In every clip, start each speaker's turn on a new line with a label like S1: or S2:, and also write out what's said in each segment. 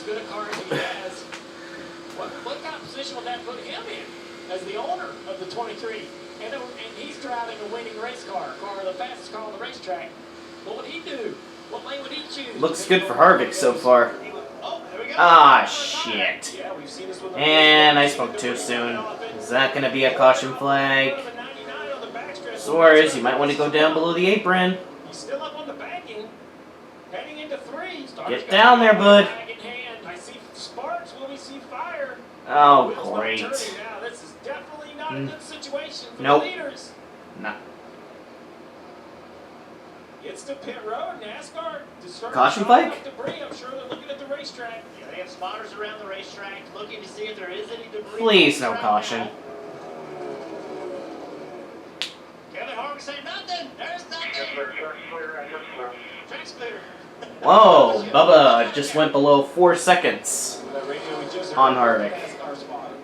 S1: good a car as he has, what kind of position would that put him in as the owner of the 23? And he's driving a winning race car, the fastest car on the racetrack. What would he do? What lane would he choose?
S2: Looks good for Harvick so far. Ah, shit. And I spoke too soon. Is that going to be a caution flag? Suarez, you might want to go down below the apron.
S1: He's still up on the backing, heading into 3.
S2: Get down there, bud.
S1: I see sparks. Will we see fire?
S2: Oh, great.
S1: Now, this is definitely not a good situation for
S2: nope.
S1: the leaders.
S2: Nah.
S1: It's the pit road, NASCAR.
S2: Caution flag?
S1: Debris. I'm sure they're looking at the racetrack. Yeah, they have spotters around the racetrack looking to see if there is any debris.
S2: Please, no caution.
S1: Kevin Harvick saying nothing. There's nothing. Track's clear.
S2: Whoa, Bubba just went below 4 seconds on Harvick.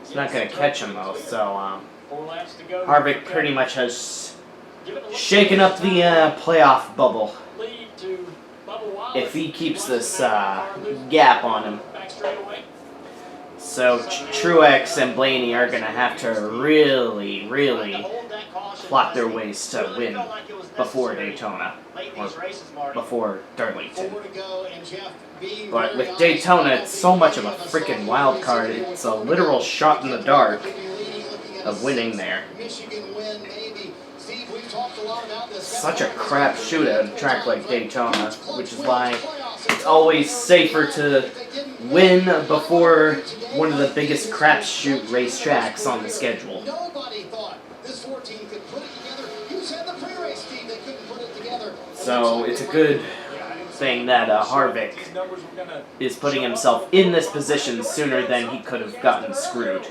S2: He's not going to catch him though, so Harvick pretty much has shaken up the playoff bubble. If he keeps this gap on him. So Truex and Blaney are going to have to really, really plot their ways to win before Daytona, or before Darlington. But with Daytona, it's so much of a freaking wild card. It's a literal shot in the dark of winning there. Such a crap shoot at a track like Daytona, which is why it's always safer to win before one of the biggest crapshoot racetracks on the schedule. So it's a good thing that Harvick is putting himself in this position sooner than he could have gotten screwed.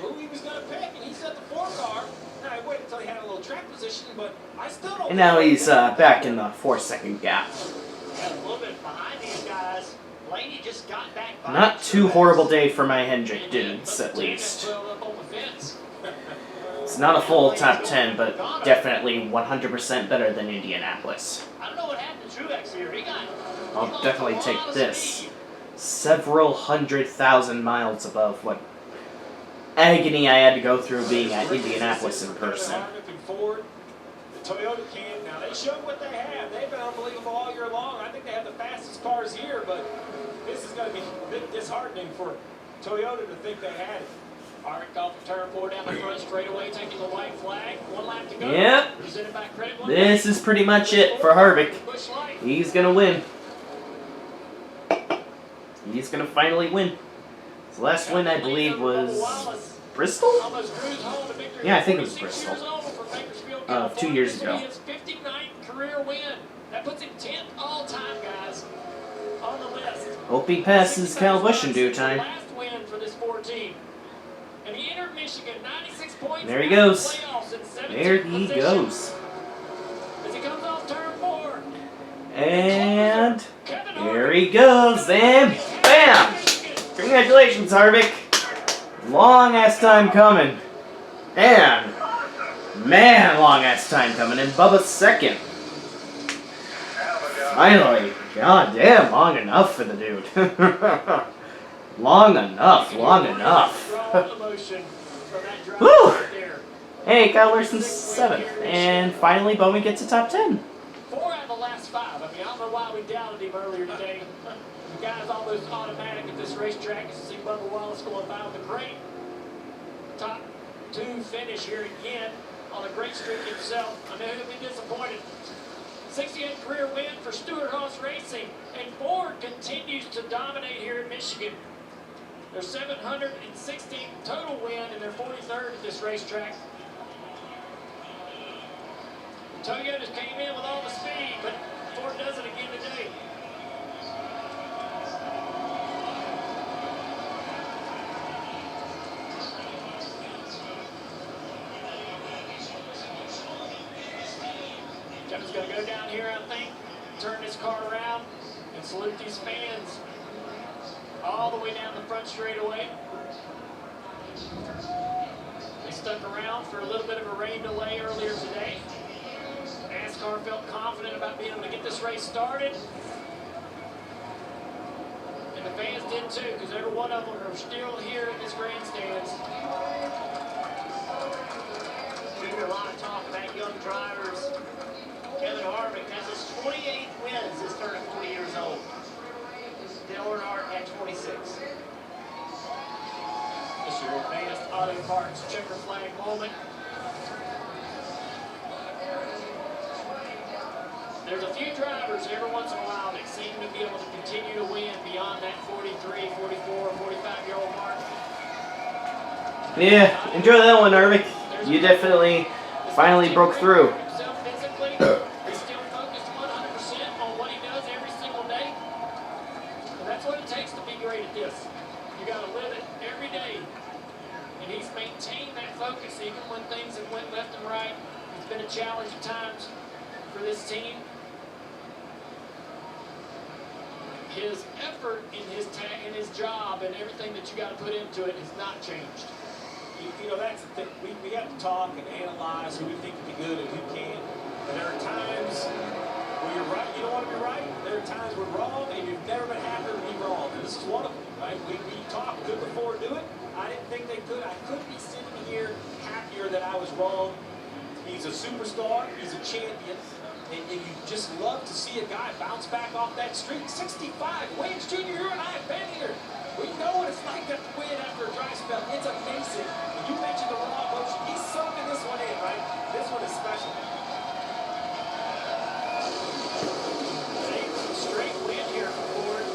S2: And now he's back in the 4-second gap. Not too horrible day for my Hendrick dudes, at least. It's not a full top 10, but definitely 100% better than Indianapolis. I'll definitely take this. Several 100,000 miles above what agony I had to go through being at Indianapolis in person.
S1: Toyota can. Now, they showed what they have. They've been unbelievable all year long. I think they have the fastest cars here, but this is going to be a bit disheartening for Toyota to think they had it. Harvick off the turn 4 down the front straightaway, taking the white flag. 1 lap to go.
S2: Yep. This is pretty much it for Harvick. He's going to win. He's going to finally win. His last win, I believe, was Bristol? Yeah, I think it was Bristol. 2 years ago.
S1: His 59th career win. That puts him 10th all-time, guys, on the list.
S2: Hope he passes Cal Busch in due time.
S1: Last win for this 14. And he entered Michigan 96 points.
S2: There he goes. There he goes.
S1: As he comes off turn 4.
S2: And there he goes. And bam! Congratulations, Harvick. Long ass time coming. And man, long ass time coming. And Bubba's second. Finally. God damn, long enough for the dude. Long enough, long enough. Woo! Hey, Kyle Larson's 7th. And finally, Bowman gets a top 10.
S1: 4 out of the last 5. I mean, I don't know why we doubted him earlier today. The guy's almost automatic at this racetrack. As you see Bubba Wallace going by with a great top 2 finish here again on a great streak himself. I mean, who'd be disappointed? 68th career win for Stewart-Haas Racing. And Ford continues to dominate here in Michigan. Their 716th total win and their 43rd at this racetrack. Toyota came in with all the speed, but Ford does it again today. Kevin's going to go down here, I think, turn this car around, and salute these fans all the way down the front straightaway. They stuck around for a little bit of a rain delay earlier today. NASCAR felt confident about being able to get this race started. And the fans did in too, because every one of them are still here in this grandstands.
S3: We hear a lot of talk about young drivers. Kevin Harvick has his 28th wins since turning 40 years old. Dale Earnhardt at 26.
S1: This your advanced auto parts checker flag moment. There's a few drivers every once in a while that seem to be able to continue to win beyond that 43, 44, 45-year-old mark.
S2: Yeah, enjoy that one, Harvick. You definitely finally broke through.
S1: Physically, he's still focused 100% on what he does every single day. And that's what it takes to be great at this. You got to live it every day. And he's maintained that focus even when things have went left and right. It's been a challenge at times for this team. His effort in his job and everything that you got to put into it has not changed.
S4: You know, that's the thing. We have to talk and analyze who we think can be good and who can't. And there are times where you're right, you don't want to be right. There are times we're wrong, and you've never been happy to be wrong. And this is one of them, right? We talked, could the Ford do it? I didn't think they could. I couldn't be sitting here happier that I was wrong. He's a superstar. He's a champion. And you just love to see a guy bounce back off that streak. 65 wins, Junior. You and I have been here. We know what it's like to win after a dry spell. It's amazing. And you mentioned the raw emotion. He's soaking this one in, right? This one is special.
S1: Straight win here for Ford.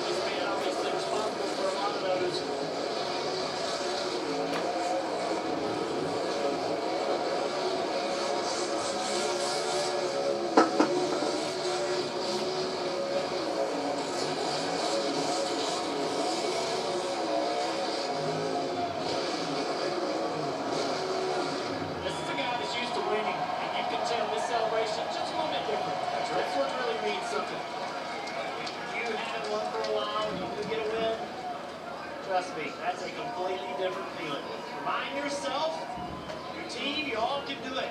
S1: This man obviously responsible for a lot of those. This is a guy that's used to winning, and you can tell this celebration is just a little bit different. This one really means something.
S3: You haven't won for a while, you get a win. Trust me, that's a completely different feeling. Remind yourself, your team, you all can do it.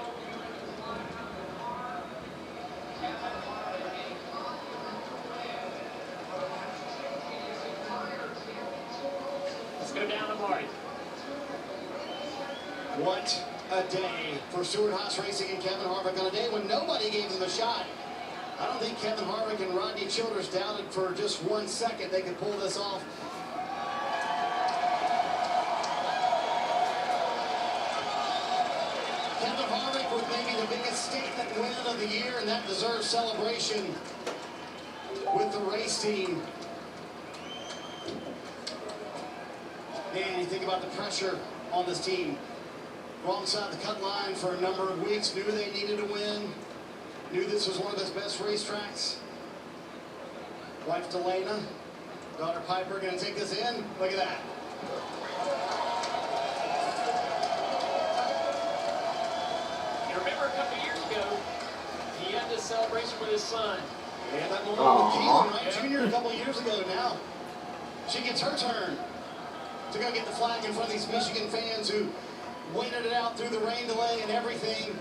S1: Let's go down to Marty.
S5: What a day for Stewart-Haas Racing and Kevin Harvick on a day when nobody gave them a shot. I don't think Kevin Harvick and Rodney Childers doubted for just 1 second they could pull this off. Kevin Harvick with maybe the biggest statement win of the year, and that deserves celebration with the race team. And you think about the pressure on this team. Wrong side of the cut line for a number of weeks, knew they needed to win, knew this was one of his best racetracks. Wife Delana, daughter Piper going to take this in. Look at that.
S1: You remember a couple years ago, he had this celebration with his son.
S5: Yeah, that moment with Keelan, right? Junior a couple years ago now. She gets her turn to go get the flag in front of these Michigan fans who waited it out through the rain delay and everything.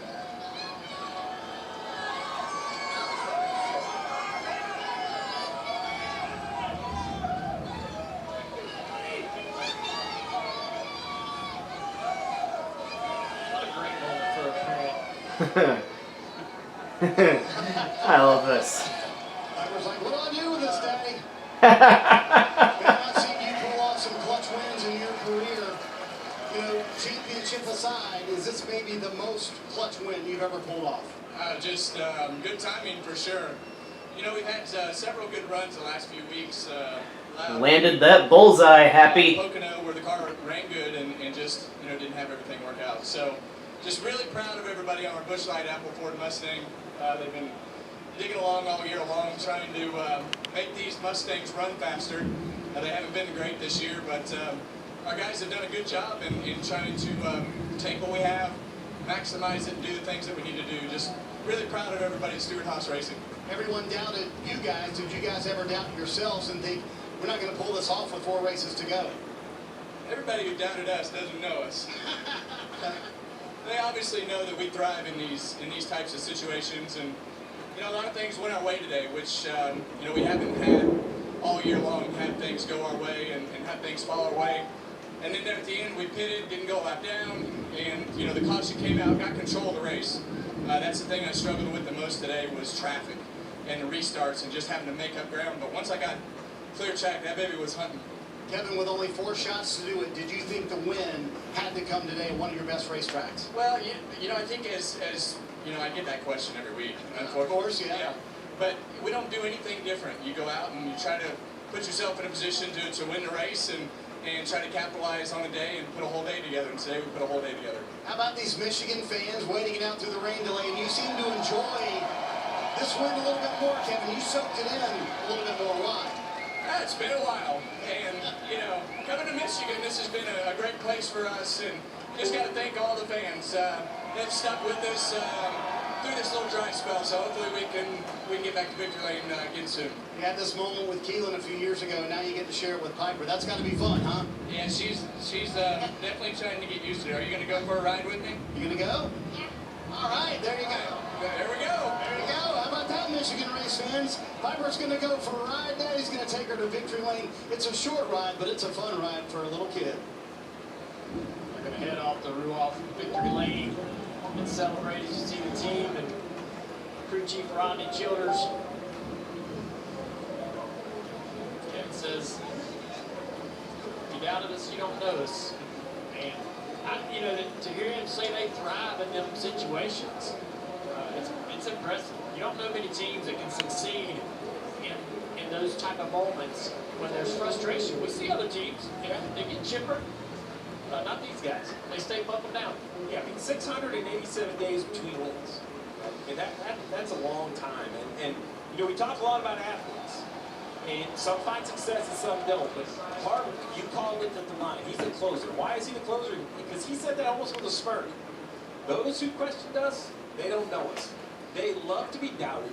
S1: What a great moment for a parent.
S2: I love this.
S5: Piper's like, what do I do with this, Daddy? I've seen you pull off some clutch wins in your career. You know, championship aside, is this maybe the most clutch win you've ever pulled off?
S6: Just good timing for sure. You know, we've had several good runs the last few weeks.
S2: Landed that bullseye, happy.
S6: Pocono, where the car ran good and just, you know, didn't have everything work out. So, just really proud of everybody on our Busch Light Apple Ford Mustang. They've been digging along all year long, trying to make these Mustangs run faster. They haven't been great this year, but our guys have done a good job in trying to take what we have, maximize it, and do the things that we need to do. Just really proud of everybody at Stewart-Haas Racing.
S5: Everyone doubted you guys. Did you guys ever doubt yourselves and think, we're not going to pull this off with 4 races to go?
S6: Everybody who doubted us doesn't know us. They obviously know that we thrive in these types of situations, and you know, a lot of things went our way today, which you know, we haven't had all year. year long and have things go our way and have things fall our way. And then at the end, we pitted, didn't go a lap down, and the caution came out, got control of the race. That's the thing I struggled with the most today was traffic and the restarts and just having to make up ground. But once I got clear track, that baby was hunting.
S5: Kevin, with only 4 shots to do it, did you think the win had to come today at one of your best racetracks?
S6: Well, I think as I get that question every week.
S5: Of course, yeah.
S6: But we don't do anything different. You go out and you try to put yourself in a position to win the race and try to capitalize on the day and put a whole day together. And today we put a whole day together.
S5: How about these Michigan fans waiting it out through the rain delay? And you seem to enjoy this win a little bit more, Kevin. You soaked it in a little bit more. Why?
S6: It's been a while. And, coming to Michigan, this has been a great place for us. And just got to thank all the fans. They've stuck with us through this little dry spell. So hopefully we can get back to victory lane again soon.
S5: You had this moment with Keelan a few years ago, and now you get to share it with Piper. That's got to be fun, huh?
S6: Yeah, she's definitely trying to get used to it. Are you going to go for a ride with me?
S5: You going to go? Yeah. All right, there you go.
S6: There we go.
S5: There you go. How about that, Michigan race fans? Piper's going to go for a ride. Daddy's going to take her to victory lane. It's a short ride, but it's a fun ride for a little kid.
S1: We're going to head off the Ruoff victory lane and celebrate as you see the team and crew chief Rodney Childers. Kevin says, if you doubted us, you don't know us. And to hear him say they thrive in them situations, it's impressive. You don't know many teams that can succeed in those type of moments when there's frustration. We see other teams, they get chipper. Not these guys. They stay up and down.
S4: Yeah, I mean, 687 days between wins. And that's a long time. And we talk a lot about athletes. And some find success and some don't. But Harvick, you called it at the line. He's the closer. Why is he the closer? Because he said that almost with a smirk. Those who questioned us, they don't know us. They love to be doubted.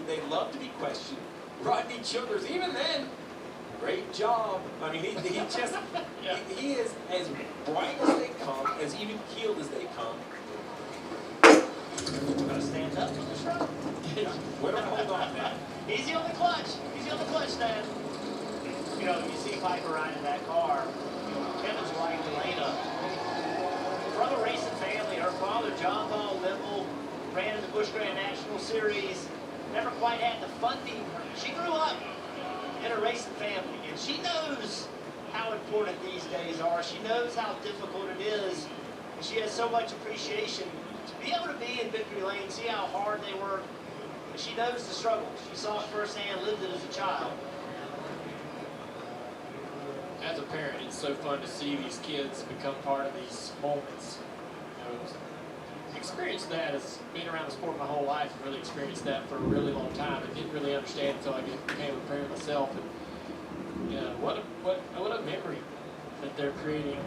S4: They love to be questioned. Rodney Childers, even then, great job. I mean, he just, he is as bright as they come, as even keeled as they come.
S3: Gotta stand up in this run.
S4: Way to hold on, man.
S3: Easy on the clutch. Easy on the clutch, Dad. You see Piper riding that car. Kevin's right, Delana. From a racing family, her father, John Paul Limble, ran in the Busch Grand National Series. Never quite had the funding. She grew up in a racing family, and she knows how important these days are. She knows how difficult it is, and she has so much appreciation to be able to be in victory lane, see how hard they work. And she knows the struggle. She saw it firsthand, lived it as a child.
S1: As a parent, it's so fun to see these kids become part of these moments. Experienced that as being around the sport my whole life, and really experienced that for a really long time. I didn't really understand until I became a parent myself. And what a memory that they're creating.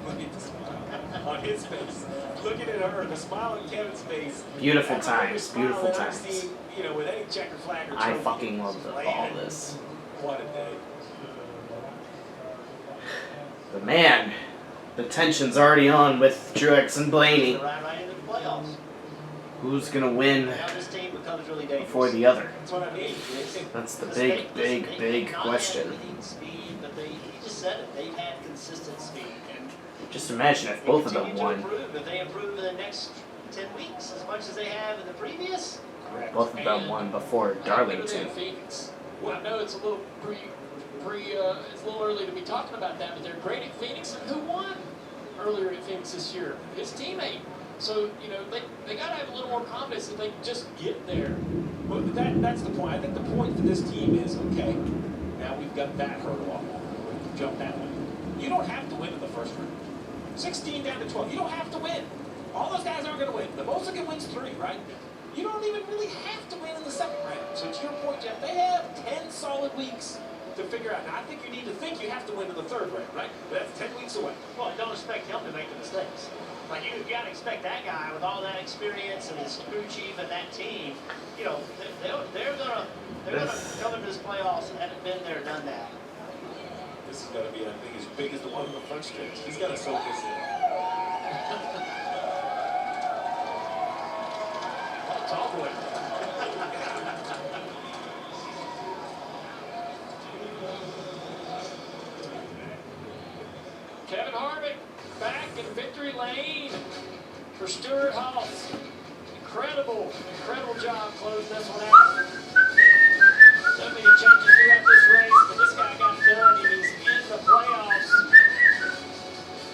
S4: On his face, looking at her, the smile on Kevin's face.
S2: Beautiful times, beautiful
S4: I've
S2: times.
S4: seen, with any checker flag or
S2: I
S4: trophy.
S2: fucking love all this.
S4: What a day.
S2: But man, the tension's already on with Truex and Blaney.
S3: Right into the playoffs.
S2: Who's gonna win
S3: Now this team becomes really dangerous.
S2: before the other?
S4: That's what I mean.
S2: That's the
S3: They
S2: big
S3: not
S2: question.
S3: had leading speed, but he just said it. They've had consistent speed. And
S2: Just imagine if both of them
S3: continue to
S2: won.
S3: improve. If they improve in the next 10 weeks as much as they have in the previous,
S2: Both of them won before Darlington.
S1: Phoenix. Well, I know it's a little it's a little early to be talking about that, but they're great at Phoenix. And who won earlier at Phoenix this year? His teammate. So, they got to have a little more confidence that they can just get there.
S4: Well, that's the point. I think the point for this team is, okay, now we've got that hurdle off. We've jumped that one. You don't have to win in the first round. 16 down to 12. You don't have to win. All those guys aren't going to win. The most that can win's 3, right? You don't even really have to win in the second round. So to your point, Jeff, they have 10 solid weeks to figure out. Now, I think you need to think you have to win in the third round, right? But that's 10 weeks away.
S3: well, don't expect him to make the mistakes. Like, you got to expect that guy with all that experience and his crew chief and that team, they're gonna come into this playoffs and haven't been there, done that.
S4: This is going to be, I think, as big as the one in the front stretch. He's going to soak this in.
S1: Talk boy. Kevin Harvick back in victory lane for Stuart Haas. Incredible job closing this one out. So many changes throughout this race, but this guy got it done. He is in the playoffs.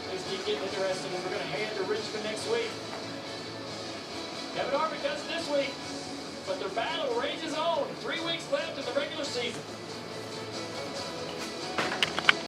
S1: Things keep getting interesting, and we're going to head to Richmond next week. Kevin Harvick does it this week, but their battle rages on. 3 weeks left in the regular season.